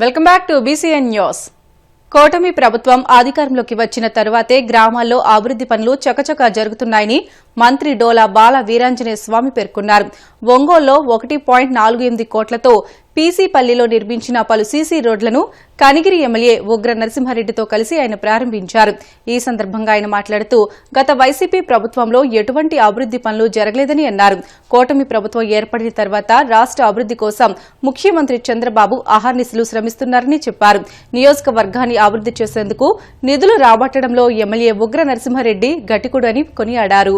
Welcome back to BCN news. కూటమి ప్రభుత్వం అధికారంలోకి వచ్చిన తరువాతే గ్రామాల్లో అభివృద్ది పనులు చకచకా జరుగుతున్నాయని మంత్రి డోలా బాల వీరాంజనేయ స్వామి పేర్కొన్నారు. ఒంగోలులో 1.48 కోట్లతో పీసీపల్లిలో నిర్మించిన పలు సీసీ రోడ్లను కనిగిరి ఎమ్మెల్యే ఉగ్ర నరసింహారెడ్డితో కలిసి ఆయన ప్రారంభించారు. ఈ సందర్భంగా ఆయన మాట్లాడుతూ గత వైసీపీ ప్రభుత్వంలో ఎటువంటి అభివృద్ది పనులు జరగలేదని అన్నారు. కూటమి ప్రభుత్వం ఏర్పడిన తర్వాత రాష్ట అభివృద్ది కోసం ముఖ్యమంత్రి చంద్రబాబు అహర్నిశలు శ్రమిస్తున్నారని చెప్పారు. నియోజకవర్గాన్ని అభివృద్ది చేసేందుకు నిధులు రాబట్టడంలో ఎమ్మెల్యే ఉగ్ర నరసింహారెడ్డి గట్టికుడు అని కొనియాడారు.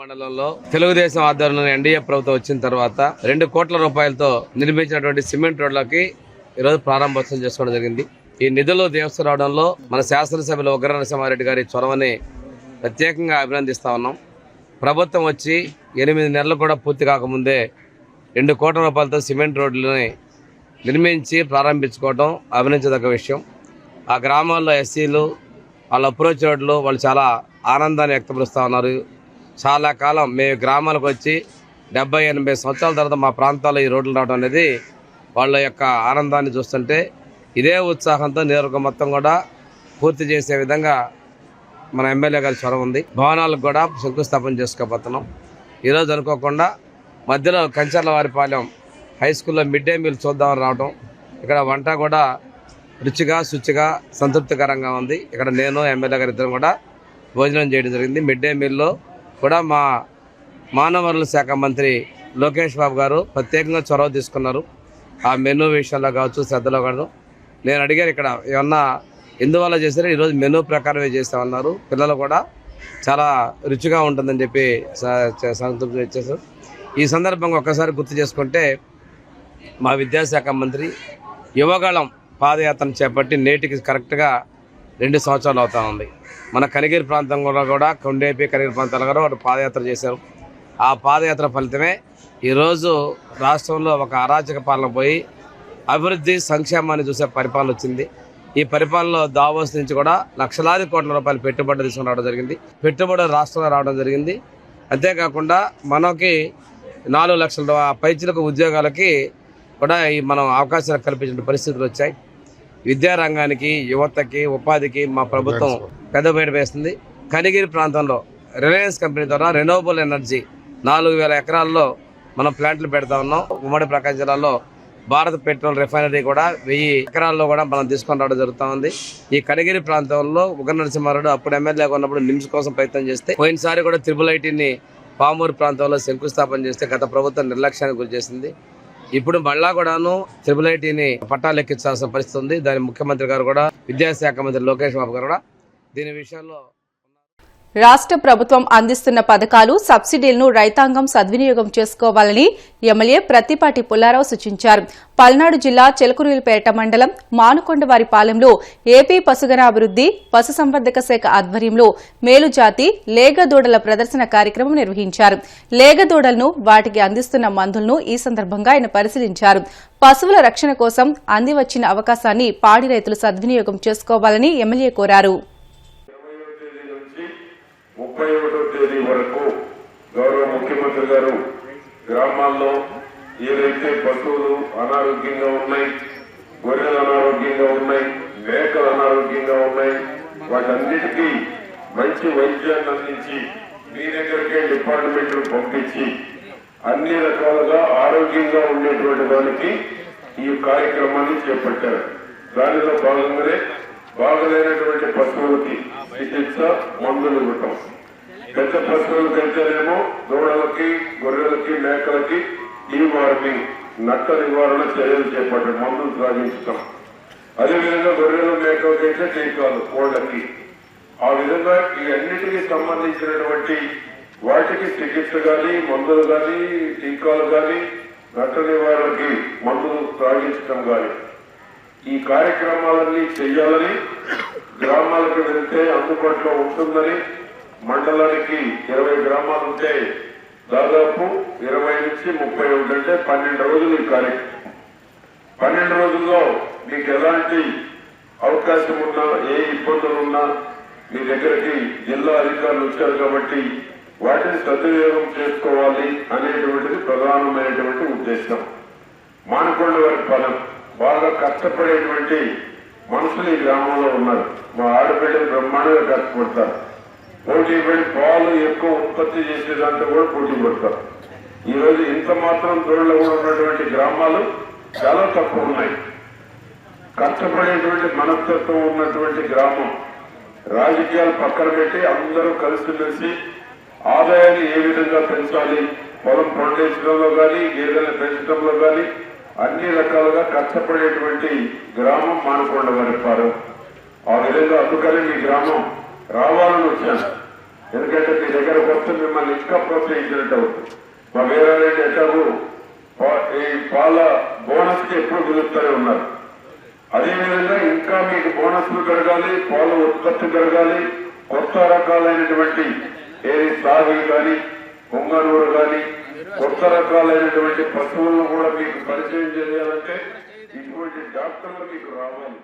మండలంలో తెలుగుదేశం ఆధ్వర్యంలో ఎన్డీఏ ప్రభుత్వం వచ్చిన తర్వాత 2 కోట్ల రూపాయలతో నిర్మించినటువంటి సిమెంట్ రోడ్లకి ఈరోజు ప్రారంభోత్సవం చేసుకోవడం జరిగింది. ఈ నిధులు తీసుకురావడంలో మన శాసనసభ్యులు ఉగ్ర నరసింహారెడ్డి గారి చొరవని ప్రత్యేకంగా అభినందిస్తా ఉన్నాం. ప్రభుత్వం వచ్చి 8 నెలలు కూడా పూర్తి కాకముందే 2 కోట్ల రూపాయలతో సిమెంట్ రోడ్లని నిర్మించి ప్రారంభించుకోవడం అభినందించదగ్గ విషయం. ఆ గ్రామాల్లో ఎస్సీలు వాళ్ళ అప్రోచ్ రోడ్లు వాళ్ళు చాలా ఆనందాన్ని వ్యక్తపరుస్తూ ఉన్నారు. చాలా కాలం మేము గ్రామాలకు వచ్చి 70-80 సంవత్సరాల తర్వాత మా ప్రాంతాల్లో ఈ రోడ్లు రావడం అనేది వాళ్ళ యొక్క ఆనందాన్ని చూస్తుంటే ఇదే ఉత్సాహంతో నియోజకవర్గం మొత్తం కూడా పూర్తి చేసే విధంగా మన ఎమ్మెల్యే గారి చొరవ ఉంది. భవనాలకు కూడా శంకుస్థాపన చేసుకోబోతున్నాం. ఈరోజు అనుకోకుండా మధ్యలో కంచర్లవారిపాలెం హై స్కూల్లో మిడ్ డే మీల్ చూద్దామని రావడం, ఇక్కడ వంట కూడా రుచిగా శుచిగా సంతృప్తికరంగా ఉంది. ఇక్కడ నేను ఎమ్మెల్యే గారి ఇద్దరం కూడా భోజనం చేయడం జరిగింది. మిడ్ డే మీల్లో కూడా మా మానవ వనరుల శాఖ మంత్రి లోకేష్ బాబు గారు ప్రత్యేకంగా చొరవ తీసుకున్నారు. ఆ మెనూ విషయంలో కావచ్చు, శ్రద్ధలో కావచ్చు. నేను అడిగారు ఇక్కడ ఏమన్నా ఎందువల్ల చేశారు, ఈరోజు మెనూ ప్రకారమే చేస్తామన్నారు. పిల్లలు కూడా చాలా రుచిగా ఉంటుందని చెప్పి సంతృప్తి వచ్చేసారు. ఈ సందర్భంగా ఒక్కసారి గుర్తు చేసుకుంటే మా విద్యాశాఖ మంత్రి యువగళం పాదయాత్రను చేపట్టి నేటికి కరెక్ట్గా 2 సంవత్సరాలు అవుతా ఉంది. మన కనిగిరి ప్రాంతంలో కూడా కొండేపి కనిగిరి ప్రాంతాల్లో కూడా వారు పాదయాత్ర చేశారు. ఆ పాదయాత్ర ఫలితమే ఈరోజు రాష్ట్రంలో ఒక అరాచక పాలన పోయి అభివృద్ధి సంక్షేమాన్ని చూసే పరిపాలన వచ్చింది. ఈ పరిపాలనలో దావోస్ నుంచి కూడా లక్షలాది కోట్ల రూపాయలు పెట్టుబడులు తీసుకుని రావడం జరిగింది. పెట్టుబడులు రాష్ట్రంలో రావడం జరిగింది. అంతేకాకుండా మనకి 4 లక్షల పైచిలకు ఉద్యోగాలకి కూడా మనం అవకాశాలు కల్పించిన పరిస్థితులు వచ్చాయి. విద్యారంగానికి, యువతకి, ఉపాధికి మా ప్రభుత్వం పెద్దపీట వేస్తుంది. కనిగిరి ప్రాంతంలో రిలయన్స్ కంపెనీ ద్వారా రెన్యూవబుల్ ఎనర్జీ 4000 ఎకరాల్లో మనం ప్లాంట్లు పెడతా ఉన్నాం. ఉమ్మడి ప్రకాశం జిల్లాలో భారత్ పెట్రోల్ రిఫైనరీ కూడా 1000 ఎకరాల్లో కూడా మనం తీసుకొని రావడం జరుగుతూ ఉంది. ఈ కనిగిరి ప్రాంతంలో ఉగ్ర నరసింహారెడ్డి అప్పుడు ఎమ్మెల్యేగా ఉన్నప్పుడు నిమ్స్ కోసం ప్రయత్నం చేస్తే, పోయినసారి కూడా IIITని పామూరు ప్రాంతంలో శంకుస్థాపన చేస్తే గత ప్రభుత్వం నిర్లక్ష్యానికి గురి చేసింది. ఇప్పుడు మళ్ళా కూడాను IIITని పట్టాలెక్కించాల్సిన పరిస్థితి ఉంది. దాని ముఖ్యమంత్రి గారు కూడా, విద్యాశాఖ మంత్రి లోకేష్ బాబు గారు కూడా దీని విషయంలో రాష్ట్ర ప్రభుత్వం అందిస్తున్న పథకాలు, సబ్సిడీలను రైతాంగం సద్వినియోగం చేసుకోవాలని ఎమ్మెల్యే ప్రత్తిపాటి పుల్లారావు సూచించారు. పల్నాడు జిల్లా చిలకలూరిపేట మండలం మానుకొండవారిపాలెంలో ఏపీ పశుగణాభివృద్ది, పశుసంవర్ధక శాఖ ఆధ్వర్యంలో మేలుజాతి లేగదూడల ప్రదర్శన కార్యక్రమం నిర్వహించారు. లేగదూడలను, వాటికి అందిస్తున్న మందులను ఈ సందర్భంగా ఆయన పరిశీలించారు. పశువుల రక్షణ కోసం అందివచ్చిన అవకాశాన్ని పాడి రైతులు సద్వినియోగం చేసుకోవాలని ఎమ్మెల్యే కోరారు. 31వ తేదీ వరకు గౌరవ ముఖ్యమంత్రి గారు గ్రామాల్లో ఏదైతే పశువులు అనారోగ్యంగా ఉన్నాయి, గొర్రెలు అనారోగ్యంగా ఉన్నాయి, మేకలు అనారోగ్యంగా ఉన్నాయి, వాటన్నిటికీ మంచి వైద్యాన్ని అందించి మీ దగ్గరికే డిపార్ట్మెంట్లు పంపించి అన్ని రకాలుగా ఆరోగ్యంగా ఉండేటువంటి దానికి ఈ కార్యక్రమాన్ని చేపట్టారు. దానిలో భాగంగానే బాగలేనటువంటి పశువులకి చికిత్స, మందులు ఇవ్వటం, పెద్ద పశువులకైతేనేమో దూడలకి, గొర్రెలకి, మేకలకి ఈ వార్మింగ్, నట్ట నివారణ చర్యలు చేపట్టడం, మందులు సాగించటం. అదేవిధంగా గొర్రెలు, మేకలకైతే టీకాలు, కోళ్లకి. ఆ విధంగా ఈ అన్నిటికీ సంబంధించినటువంటి వాటికి చికిత్స కానీ, మందులు కానీ, టీకాలు కానీ, నట్ట నివారణకి మందులు సాగించడం కానీ ఈ కార్యక్రమాలన్నీ చెయ్యాలని, గ్రామాలకు వెళ్తే అందుబాటులో ఉంటుందని, మండలానికి 20 గ్రామాలు ఉంటే దాదాపు 20 నుంచి 31 అంటే 12 రోజులు ఈ కార్యక్రమం. 12 రోజుల్లో మీకు ఎలాంటి అవకాశం ఉన్నా, ఏ ఇబ్బందులు ఉన్నా మీ దగ్గరికి జిల్లా అధికారులు వచ్చారు కాబట్టి వాటిని సద్వినియోగం చేసుకోవాలి అనేటువంటిది ప్రధానమైనటువంటి ఉద్దేశం. మానకొండ వారి పదం బాగా కష్టపడేటువంటి మనుషులు ఈ గ్రామంలో ఉన్నారు. మా ఆడపిల్లలు బ్రహ్మాండంగా కష్టపడతారు. పోటీ పడి పాలు ఎక్కువ ఉత్పత్తి చేసేదాంట్లో కూడా పోటీ పడతారు. ఈ రోజు ఇంత మాత్రం దూరంలో కూడా ఉన్నటువంటి గ్రామాలు చాలా తక్కువ ఉన్నాయి. కష్టపడేటువంటి మనస్తత్వం ఉన్నటువంటి గ్రామం. రాజకీయాలు పక్కన పెట్టి అందరూ కలిసిమెలిసి ఆదాయాన్ని ఏ విధంగా పెంచాలి, పొలం పండించడంలో కానీ, గేదెలను పెంచడంలో కానీ అన్ని రకాలుగా కష్టపడేటువంటి గ్రామం మానకొండ వారిపాలెం. ఆ విధంగా అందుకని మీ గ్రామం రావాలని వచ్చాను. ఎందుకంటే మీ దగ్గరకు వస్తే మిమ్మల్ని ఇంకా ప్రోత్సహించినట్టు అవుతుంది. మా వీరారెడ్డి ఎట్లాగూ ఈ పాల బోనస్ కి ఎప్పుడు పిలుస్తూనే ఉన్నారు. అదేవిధంగా ఇంకా మీకు బోనస్లు పెరగాలి, పాల ఉత్పత్తి పెరగాలి, కొత్త రకాలైనటువంటి ఏది సాగు కానీ, పొంగనూరు కానీ, కొత్త రకాలైనటువంటి పశువులను కూడా మీకు పరిచయం చేయాలంటే ఇటువంటి డాక్టర్లు మీకు రావాలి.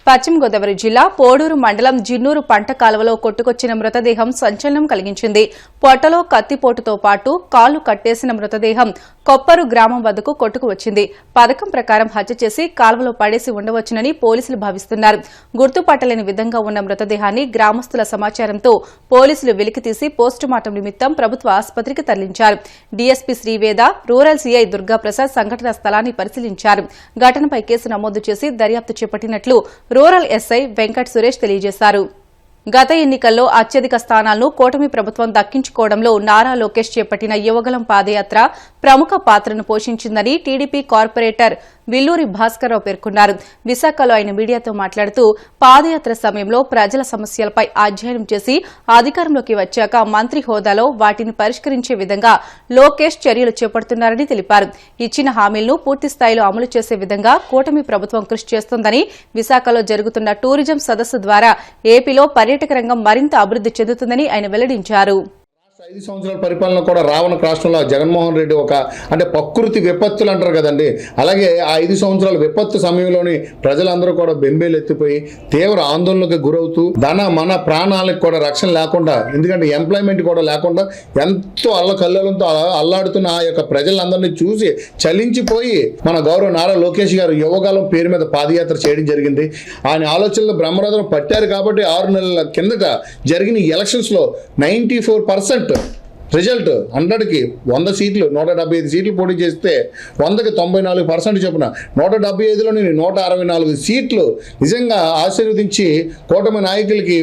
పశ్చిమ గోదావరి జిల్లా పోడూరు మండలం జిన్నూరు పంట కాలువలో కొట్టుకొచ్చిన మృతదేహం సంచలనం కలిగించింది. పొట్టలో కత్తిపోటుతో పాటు కాళ్లు కట్టేసిన మృతదేహం కొప్పరు గ్రామం వద్దకు కొట్టుకు వచ్చింది. పథకం ప్రకారం హత్య చేసి కాలువలో పడేసి ఉండవచ్చునని పోలీసులు భావిస్తున్నారు. గుర్తుపట్టలేని విధంగా ఉన్న మృతదేహాన్ని గ్రామస్తుల సమాచారంతో పోలీసులు వెలికితీసి పోస్టుమార్టం నిమిత్తం ప్రభుత్వ ఆసుపత్రికి తరలించారు. DSP Sri Veda, rural CI Durgaprasad సంఘటనా స్థలాన్ని పరిశీలించారు. ఘటనపై కేసు నమోదు చేసి దర్యాప్తు చేపట్టినట్లు రూరల్ ఎస్ఐ వెంకట్ సురేష్ తెలియజేశారు. గత ఎన్నికల్లో అత్యధిక స్థానాలను కూటమి ప్రభుత్వం దక్కించుకోవడంలో నారా లోకేష్ చేపట్టిన యువగలం పాదయాత్ర ప్రముఖ పాత్రను పోషించిందని టీడీపీ కార్పొరేటర్ విల్లూరి భాస్కర్రావు పేర్కొన్నారు. విశాఖలో ఆయన మీడియాతో మాట్లాడుతూ పాదయాత్ర సమయంలో ప్రజల సమస్యలపై అధ్యయనం చేసి అధికారంలోకి వచ్చాక మంత్రి హోదాలో వాటిని పరిష్కరించే విధంగా లోకేష్ చర్యలు చేపడుతున్నారని తెలిపారు. ఇచ్చిన హామీలను పూర్తిస్థాయిలో అమలు చేసే విధంగా కూటమి ప్రభుత్వం కృషి చేస్తోందని, విశాఖలో జరుగుతున్న టూరిజం సదస్సు ద్వారా ఏపీలో పర్యాటక రంగం మరింత అభివృద్ది చెందుతుందని ఆయన వెల్లడించారు. 5 సంవత్సరాల పరిపాలన కూడా రావణ రాష్ట్రంలో జగన్మోహన్ రెడ్డి అంటే ప్రకృతి విపత్తులు అంటారు కదండి, అలాగే ఆ 5 సంవత్సరాల విపత్తు సమయంలోని ప్రజలందరూ కూడా బెంబేలు ఎత్తిపోయి తీవ్ర ఆందోళనకు గురవుతూ మన ప్రాణాలకు కూడా రక్షణ లేకుండా, ఎందుకంటే ఎంప్లాయ్మెంట్ కూడా లేకుండా ఎంతో అల్లకల్లోలంతో అల్లాడుతున్న ఆ యొక్క ప్రజలందరినీ చూసి చలించిపోయి మన గౌరవ నారా లోకేష్ గారు యువగాలం పేరు మీద పాదయాత్ర చేయడం జరిగింది. ఆయన ఆలోచనలు బ్రహ్మరథం పట్టారు కాబట్టి 6 నెలల కిందట జరిగిన ఎలక్షన్స్లో 94% రిజల్ట్ 100కి 100 సీట్లు 175 సీట్లు పోటీ చేస్తే 100కి 94% చొప్పున 175లో 164 సీట్లు నిజంగా ఆశీర్వదించి కూటమి నాయకులకి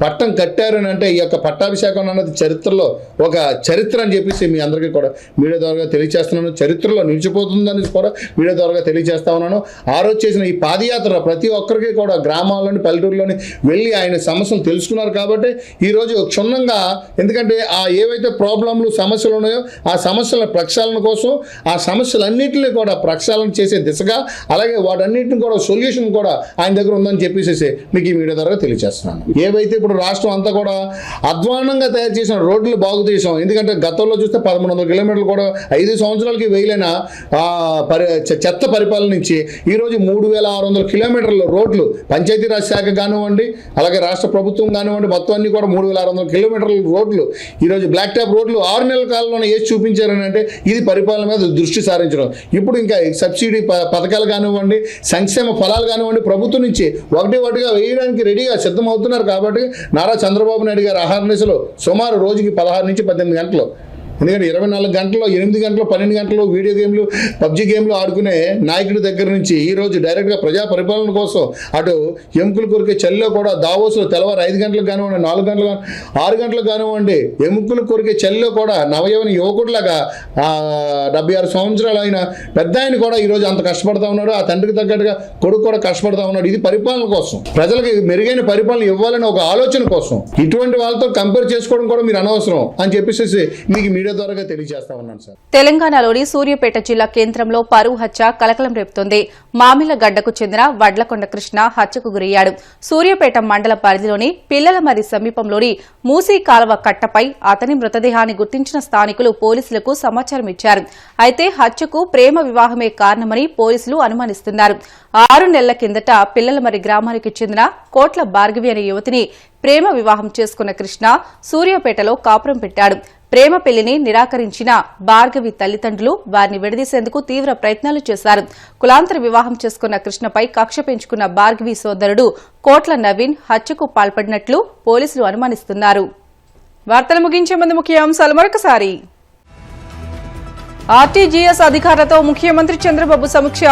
పట్టం కట్టారని అంటే ఈ యొక్క పట్టాభిషేకం అన్నది చరిత్రలో ఒక చరిత్ర అని చెప్పేసి మీ అందరికీ కూడా మీడియా ద్వారా తెలియజేస్తున్నాను. చరిత్రలో నిలిచిపోతుందని కూడా మీడియా ద్వారా తెలియజేస్తా ఉన్నాను. ఆ రోజు చేసిన ఈ పాదయాత్ర ప్రతి ఒక్కరికి కూడా గ్రామాల్లోని పల్లెటూరులోని వెళ్ళి ఆయన సమస్యలు తెలుసుకున్నారు కాబట్టి ఈరోజు క్షుణ్ణంగా, ఎందుకంటే ఆ ఏవైతే ప్రాబ్లంలు సమస్యలు ఉన్నాయో ఆ సమస్యల ప్రక్షాళన కోసం ఆ సమస్యలన్నింటినీ కూడా ప్రక్షాళన చేసే దిశగా, అలాగే వాటన్నిటిని కూడా సొల్యూషన్ కూడా ఆయన దగ్గర ఉందని చెప్పేసి మీకు ఈ మీడియా ద్వారా తెలియజేస్తున్నాను. ఏవైతే ఇప్పుడు రాష్ట్రం అంతా కూడా అధ్వానంగా తయారు చేసిన రోడ్లు బాగు చేసాం. ఎందుకంటే గతంలో చూస్తే 1100 కిలోమీటర్లు కూడా 5 సంవత్సరాలకి వేయలేన చెత్త పరిపాలన నుంచి ఈరోజు 3600 కిలోమీటర్ల రోడ్లు పంచాయతీరాజ్ శాఖ కానివ్వండి, అలాగే రాష్ట్ర ప్రభుత్వం కానివ్వండి, మొత్తం అన్ని కూడా 3600 కిలోమీటర్ల రోడ్లు ఈరోజు బ్లాక్ టాప్ రోడ్లు 6 నెలల కాలంలోనే వేసి చూపించారని అంటే ఇది పరిపాలన మీద దృష్టి సారించడం. ఇప్పుడు ఇంకా సబ్సిడీ పథకాలు కానివ్వండి, సంక్షేమ ఫలాలు కానివ్వండి, ప్రభుత్వం నుంచి ఒకటిగా వేయడానికి రెడీగా సిద్ధమవుతున్నారు. కాబట్టి నారా చంద్రబాబు నాయుడు గారు అహర్నిశలో సుమారు రోజుకి 16 నుంచి 18 గంటలు, ఎందుకంటే 24 గంటల్లో 8 గంటలు 12 గంటలు వీడియో గేమ్లు పబ్జి గేమ్లు ఆడుకునే నాయకుడి దగ్గర నుంచి ఈరోజు డైరెక్ట్గా ప్రజా పరిపాలన కోసం అటు ఎముకలు కొరికే చలిలో కూడా దావోసులో తెల్లవారు 5 గంటలకు కానివ్వండి, 4 గంటలు 6 గంటలకు కానివ్వండి, ఎముకలు కొరికే చలిలో కూడా నవయవన యువకుడిలాగా 76 సంవత్సరాలు అయిన పెద్ద ఆయన కూడా ఈరోజు అంత కష్టపడతా ఉన్నాడు. ఆ తండ్రికి తగ్గట్టుగా కొడుకు కూడా కష్టపడతా ఉన్నాడు. ఇది పరిపాలన కోసం, ప్రజలకు మెరుగైన పరిపాలన ఇవ్వాలని ఒక ఆలోచన కోసం. ఇటువంటి వాళ్ళతో కంపేర్ చేసుకోవడం కూడా మీరు అనవసరం అని చెప్పేసి మీకు మీడియా ద్వారా తెలియజేస్తా ఉన్నాను సార్. తెలంగాణలోని సూర్యాపేట జిల్లా కేంద్రంలో పరువు హత్య కలకలం రేపుతోంది. మామిళ్లగడ్డకు చెందిన వడ్లకొండ కృష్ణ హత్యకు గురయ్యాడు. సూర్యాపేట మండల పరిధిలోని పిల్లలమర్రి సమీపంలోని మూసీ కాలువ కట్టపై అతని మృతదేహాన్ని గుర్తించిన స్థానికులు పోలీసులకు సమాచారం ఇచ్చారు. అయితే హత్యకు ప్రేమ వివాహమే కారణమని పోలీసులు అనుమానిస్తున్నారు. 6 నెలల కిందట పిల్లలమర్రి గ్రామానికి చెందిన కోట్ల భార్గవి అనే యువతిని ప్రేమ వివాహం చేసుకున్న కృష్ణ సూర్యాపేటలో కాపురం పెట్టాడు. ప్రేమ పెళ్లిని నిరాకరించిన భార్గవి తల్లిదండ్రులు వారిని విడదీసేందుకు తీవ్ర ప్రయత్నాలు చేశారు. కులాంతర వివాహం చేసుకున్న కృష్ణపై కక్ష పెంచుకున్న భార్గవి సోదరుడు కోట్ల నవీన్ హత్యకు పాల్పడినట్లు పోలీసులు అనుమానిస్తున్నారు. వార్తలు ముగించే ముందు ముఖ్యాంశాలు మరొకసారి. ఆర్టీజీఎస్ అధికారులతో ముఖ్యమంత్రి చంద్రబాబు సమీక్ష.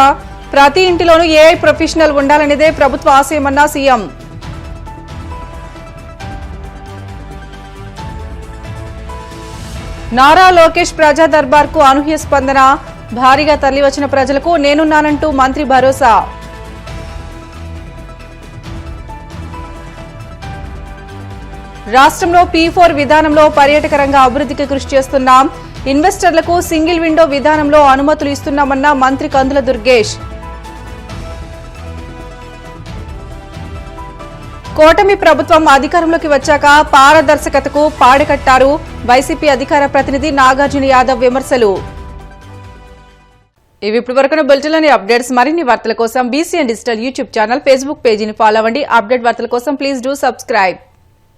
ప్రతి ఇంటిలోనూ ఏఐ ప్రొఫెషనల్ ఉండాలనేదే ప్రభుత్వ ఆశయమన్న సీఎం. నారా లోకేష్ ప్రజా దర్బార్కు అనూహ్య స్పందన. భారీగా తరలివచ్చిన ప్రజలకు నేనున్నానంటూ మంత్రి భరోసా. రాష్ట్రంలో P4 విధానంలో పర్యాటక రంగ అభివృద్ధికి కృషి చేస్తున్నాం. ఇన్వెస్టర్లకు సింగిల్ విండో విధానంలో అనుమతులు ఇస్తున్నామన్న మంత్రి కందుల దుర్గేష్. కూటమి ప్రభుత్వం అధికారంలోకి వచ్చాక పారదర్శకతకు పాడకట్టారు. వైసీపీ అధికార ప్రతినిధి నాగార్జున యాదవ్ విమర్శలు. ఇవి ఇప్పటివరకున్న బులెటిన్లోని అప్డేట్స్. మరిన్ని వార్తల కోసం BCN digital YouTube channel, Facebook పేజీని ఫాలో అవ్వండి. అప్డేట్ వార్తల కోసం ప్లీజ్ డూ సబ్స్క్రైబ్.